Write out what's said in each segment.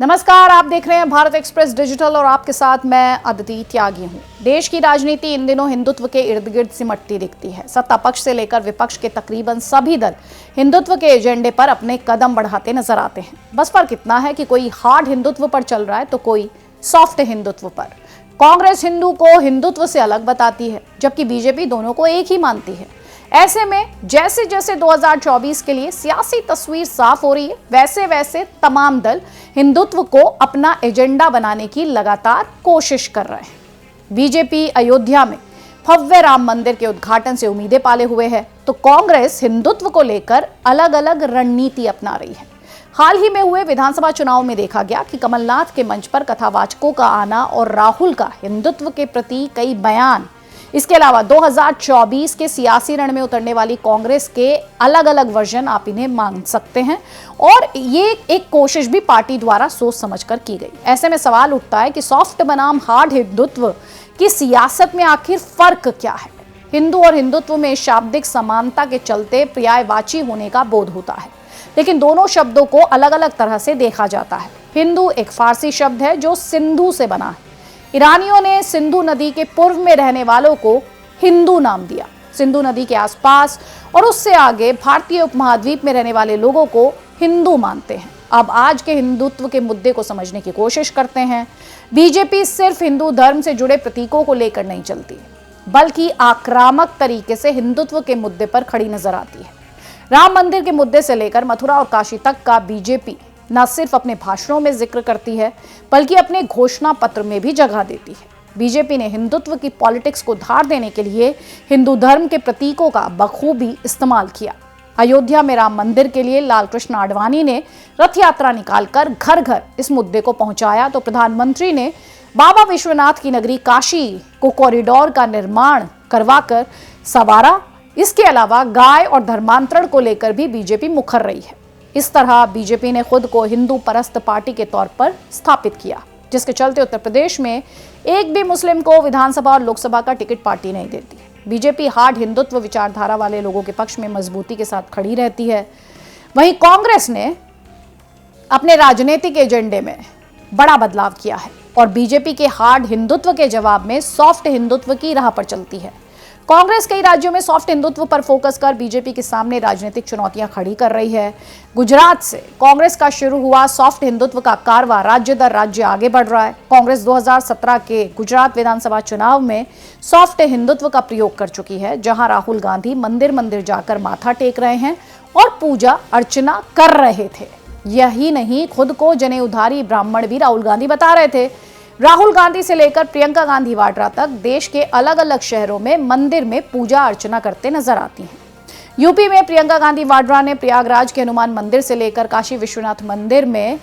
नमस्कार, आप देख रहे हैं भारत एक्सप्रेस डिजिटल और आपके साथ मैं अदिति त्यागी हूं। देश की राजनीति इन दिनों हिंदुत्व के इर्द गिर्द सिमटती दिखती है। सत्ता पक्ष से लेकर विपक्ष के तकरीबन सभी दल हिंदुत्व के एजेंडे पर अपने कदम बढ़ाते नजर आते हैं। बस फर्क इतना है कि कोई हार्ड हिंदुत्व पर चल रहा है तो कोई सॉफ्ट हिंदुत्व पर। कांग्रेस हिंदू को हिंदुत्व से अलग बताती है, जबकि बीजेपी दोनों को एक ही मानती है। ऐसे में जैसे जैसे 2024 के लिए सियासी तस्वीर साफ हो रही है, वैसे वैसे तमाम दल हिंदुत्व को अपना एजेंडा बनाने की लगातार कोशिश कर रहे हैं। बीजेपी अयोध्या में भव्य राम मंदिर के उद्घाटन से उम्मीदें पाले हुए है, तो कांग्रेस हिंदुत्व को लेकर अलग अलग रणनीति अपना रही है। हाल ही में हुए विधानसभा चुनाव में देखा गया कि कमलनाथ के मंच पर कथावाचकों का आना और राहुल का हिंदुत्व के प्रति कई बयान, इसके अलावा 2024 के सियासी रण में उतरने वाली कांग्रेस के अलग अलग वर्जन आप इन्हें मान सकते हैं, और ये एक कोशिश भी पार्टी द्वारा सोच समझकर की गई। ऐसे में सवाल उठता है कि सॉफ्ट बनाम हार्ड हिंदुत्व की सियासत में आखिर फर्क क्या है। हिंदू और हिंदुत्व में शाब्दिक समानता के चलते पर्यायवाची होने का बोध होता है, लेकिन दोनों शब्दों को अलग अलग तरह से देखा जाता है। हिंदू एक फारसी शब्द है जो सिंधु से बना है। ईरानियों ने सिंधु नदी के पूर्व में रहने वालों को हिंदू नाम दिया। सिंधु नदी के आसपास और उससे आगे भारतीय उपमहाद्वीप में रहने वाले लोगों को हिंदू मानते हैं। अब आज के हिंदुत्व के मुद्दे को समझने की कोशिश करते हैं। बीजेपी सिर्फ हिंदू धर्म से जुड़े प्रतीकों को लेकर नहीं चलती, बल्कि आक्रामक तरीके से हिंदुत्व के मुद्दे पर खड़ी नजर आती है। राम मंदिर के मुद्दे से लेकर मथुरा और काशी तक का बीजेपी न सिर्फ अपने भाषणों में जिक्र करती है, बल्कि अपने घोषणा पत्र में भी जगह देती है। बीजेपी ने हिंदुत्व की पॉलिटिक्स को धार देने के लिए हिंदू धर्म के प्रतीकों का बखूबी इस्तेमाल किया। अयोध्या में राम मंदिर के लिए लाल कृष्ण आडवाणी ने रथ यात्रा निकालकर घर घर इस मुद्दे को पहुंचाया, तो प्रधानमंत्री ने बाबा विश्वनाथ की नगरी काशी को कॉरिडोर का निर्माण करवाकर संवारा। इसके अलावा गाय और धर्मांतरण को लेकर भी बीजेपी मुखर रही है। इस तरह बीजेपी ने खुद को हिंदू परस्त पार्टी के तौर पर स्थापित किया, जिसके चलते उत्तर प्रदेश में एक भी मुस्लिम को विधानसभा और लोकसभा का टिकट पार्टी नहीं देती। बीजेपी हार्ड हिंदुत्व विचारधारा वाले लोगों के पक्ष में मजबूती के साथ खड़ी रहती है। वहीं कांग्रेस ने अपने राजनीतिक एजेंडे में बड़ा बदलाव किया है और बीजेपी के हार्ड हिंदुत्व के जवाब में सॉफ्ट हिंदुत्व की राह पर चलती है। कांग्रेस कई राज्यों में सॉफ्ट हिंदुत्व पर फोकस कर बीजेपी के सामने राजनीतिक चुनौतियां खड़ी कर रही है। गुजरात से कांग्रेस का शुरू हुआ सॉफ्ट हिंदुत्व का कारवां राज्य दर राज्य आगे बढ़ रहा है। कांग्रेस 2017 के गुजरात विधानसभा चुनाव में सॉफ्ट हिंदुत्व का प्रयोग कर चुकी है, जहां राहुल गांधी मंदिर मंदिर जाकर माथा टेक रहे हैं और पूजा अर्चना कर रहे थे। यही नहीं, खुद को जनेऊधारी ब्राह्मण भी राहुल गांधी बता रहे थे। राहुल गांधी से लेकर प्रियंका गांधी वाड्रा तक देश के अलग अलग शहरों में मंदिर में पूजा अर्चना करते नजर आती हैं। यूपी में प्रियंका गांधी वाड्रा ने प्रयागराज के हनुमान मंदिर से लेकर काशी विश्वनाथ मंदिर में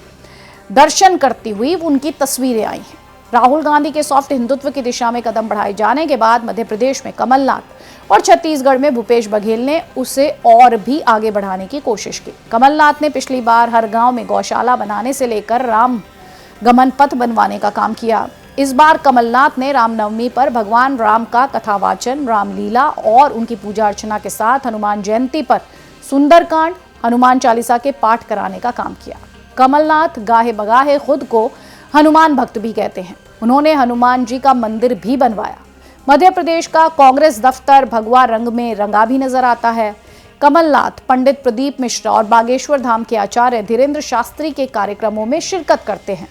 दर्शन करती हुई उनकी तस्वीरें आई हैं। राहुल गांधी के सॉफ्ट हिंदुत्व की दिशा में कदम बढ़ाए जाने के बाद मध्य प्रदेश में कमलनाथ और छत्तीसगढ़ में भूपेश बघेल ने उसे और भी आगे बढ़ाने की कोशिश की। कमलनाथ ने पिछली बार हर गांव में गौशाला बनाने से लेकर राम गमन पथ बनवाने का काम किया। इस बार कमलनाथ ने रामनवमी पर भगवान राम का कथावाचन, रामलीला और उनकी पूजा अर्चना के साथ हनुमान जयंती पर सुंदरकांड, हनुमान चालीसा के पाठ कराने का काम किया। कमलनाथ गाहे बगाहे खुद को हनुमान भक्त भी कहते हैं। उन्होंने हनुमान जी का मंदिर भी बनवाया। मध्य प्रदेश का कांग्रेस दफ्तर भगवा रंग में रंगा भी नजर आता है। कमलनाथ पंडित प्रदीप मिश्रा और बागेश्वर धाम के आचार्य धीरेन्द्र शास्त्री के कार्यक्रमों में शिरकत करते हैं।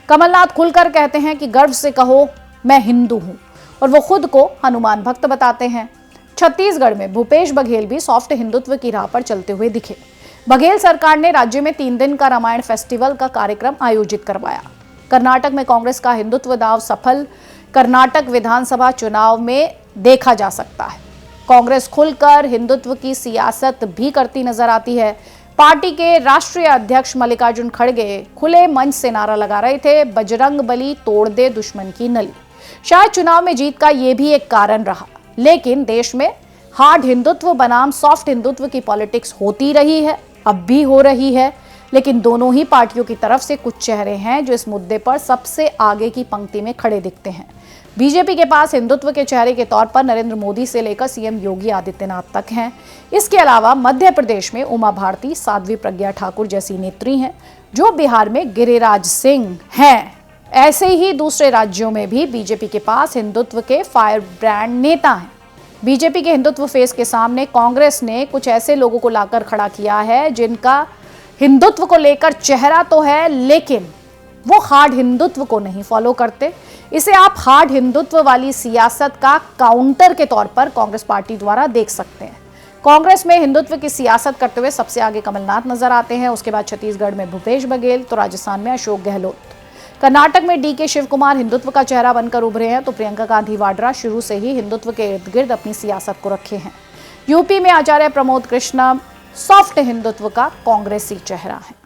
कमलनाथ खुलकर कहते हैं कि गर्व से कहो मैं हिंदू हूं, और वो खुद को हनुमान भक्त बताते हैं। छत्तीसगढ़ में भूपेश बघेल भी सॉफ्ट हिंदुत्व की राह पर चलते हुए दिखे। बघेल सरकार ने राज्य में 3 दिन का रामायण फेस्टिवल का कार्यक्रम आयोजित करवाया। कर्नाटक में कांग्रेस का हिंदुत्व दांव सफल कर्नाटक विधानसभा चुनाव में देखा जा सकता है। कांग्रेस खुलकर हिंदुत्व की सियासत भी करती नजर आती है। पार्टी के राष्ट्रीय अध्यक्ष मल्लिकार्जुन खड़गे खुले मंच से नारा लगा रहे थे, बजरंग बली तोड़ दे दुश्मन की नली। शायद चुनाव में जीत का यह भी एक कारण रहा, लेकिन देश में हार्ड हिंदुत्व बनाम सॉफ्ट हिंदुत्व की पॉलिटिक्स होती रही है, अब भी हो रही है। लेकिन दोनों ही पार्टियों की तरफ से कुछ चेहरे हैं जो इस मुद्दे पर सबसे आगे की पंक्ति में खड़े दिखते हैं। बीजेपी के पास हिंदुत्व के चेहरे के तौर पर नरेंद्र मोदी से लेकर सीएम योगी आदित्यनाथ तक हैं। इसके अलावा मध्य प्रदेश में उमा भारती, साध्वी प्रज्ञा ठाकुर जैसी नेत्री हैं। जो बिहार में गिरिराज सिंह हैं। ऐसे ही दूसरे राज्यों में भी बीजेपी के पास हिंदुत्व के फायर ब्रांड नेता हैं। बीजेपी के हिंदुत्व फेस के सामने कांग्रेस ने कुछ ऐसे लोगों को लाकर खड़ा किया है जिनका हिंदुत्व को लेकर चेहरा तो है, लेकिन वो हार्ड हिंदुत्व को नहीं फॉलो करते। इसे आप हार्ड हिंदुत्व वाली सियासत का काउंटर के तौर पर कांग्रेस पार्टी द्वारा देख सकते हैं। कांग्रेस में हिंदुत्व की सियासत करते हुए सबसे आगे कमलनाथ नजर आते हैं, उसके बाद छत्तीसगढ़ में भूपेश बघेल, तो राजस्थान में अशोक गहलोत। कर्नाटक में डीके शिव कुमार हिंदुत्व का चेहरा बनकर उभरे हैं, तो प्रियंका गांधी वाड्रा शुरू से ही हिंदुत्व के इर्द गिर्द अपनी सियासत को रखे हैं। यूपी में आचार्य प्रमोद कृष्णा सॉफ्ट हिंदुत्व का कांग्रेसी चेहरा है।